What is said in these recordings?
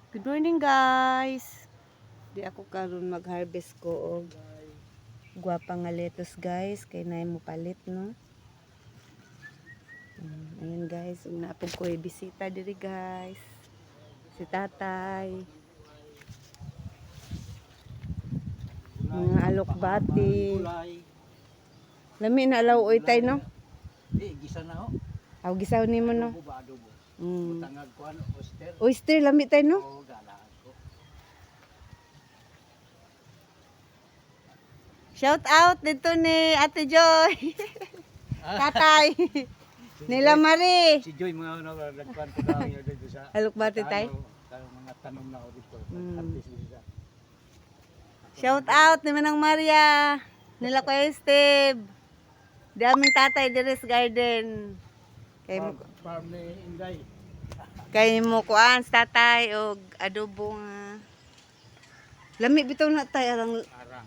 Good morning guys. Di ako karon mag-harvest ko og guwapa nga lettuce guys kay nay mo palit no. Ayan guys, napog ko bisita diri guys. Si tatay. Mga alokbati. Lami na alaw oy tay no. Gisa na ho. Aw gisaw nimo no. Adobo. Mm. Tangag ko ano, oyster. Oyster lami tay no. O galaan ko. Shout out dito ni Ate Joy. Tatay. Nila Marie. Si Joy mga ano nagkuan ko daw yun dito sa. Alokbati tay. Mga tanong na ako dito. Mm. Artist dito. Shout out ni Manang Maria. Nila ko Steve. Di aming tatay diri sa garden. Farm ni Inday. Kay mo kuan sa tatay og adobo nga. Lami bitaw na tay arang Arang.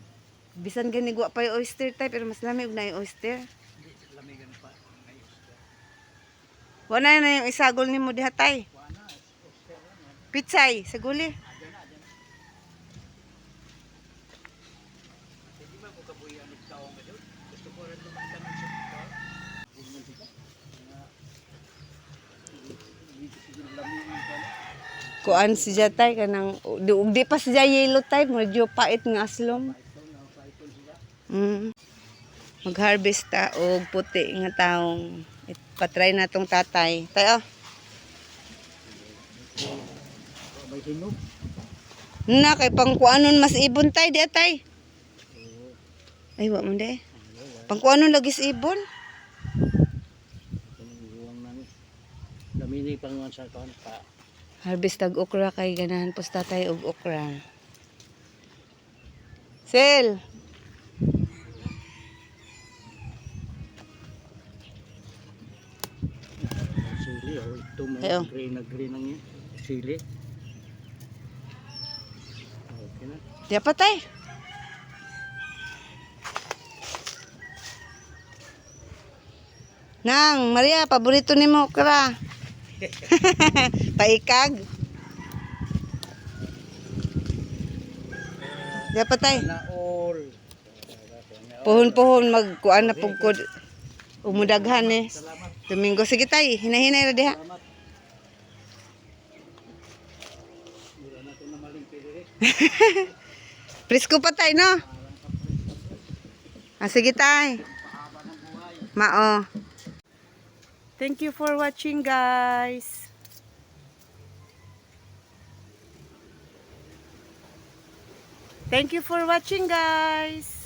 bisan gani guwa pa yung oyster tay pero mas lami og na yung oyster. Lamigan pa ng oyster. Wala na yung isagol nimo diha tay. Wala oyster. Pitsay sa guli. Hindi man ko kabuyan ng taong gadto. Gusto ko rin magtanong sa ito. Kuan si Jatay kanang di pa siya yellow type medyo pait nga aslom. Mag-harvest ta og puti nga taong ipatry na tong tatay. Tay oh. May hinog. Na kay pang kuanon mas ibon tay di tay. Ay wa man de. Pang kuanon lagi sa ibon. Dami ni panguan sa kon pa. Harvest tag okra kay ganahan pos tatay og okra. Sel. Sili o ito mo Ayo. green na green ang yun. Sili. Okay na. Di pa tay. Nang, Maria, paborito nimo okra. Paikag. Di pa tay. Na all. Puhon-puhon magkuan na pugkod. Umudaghan eh. Domingo sige tay, hinahinay ra diha. Salamat. Mura na ito na maling pili. Presko pa tay no. Ah, sige tay. Mao. Thank you for watching guys. Thank you for watching guys.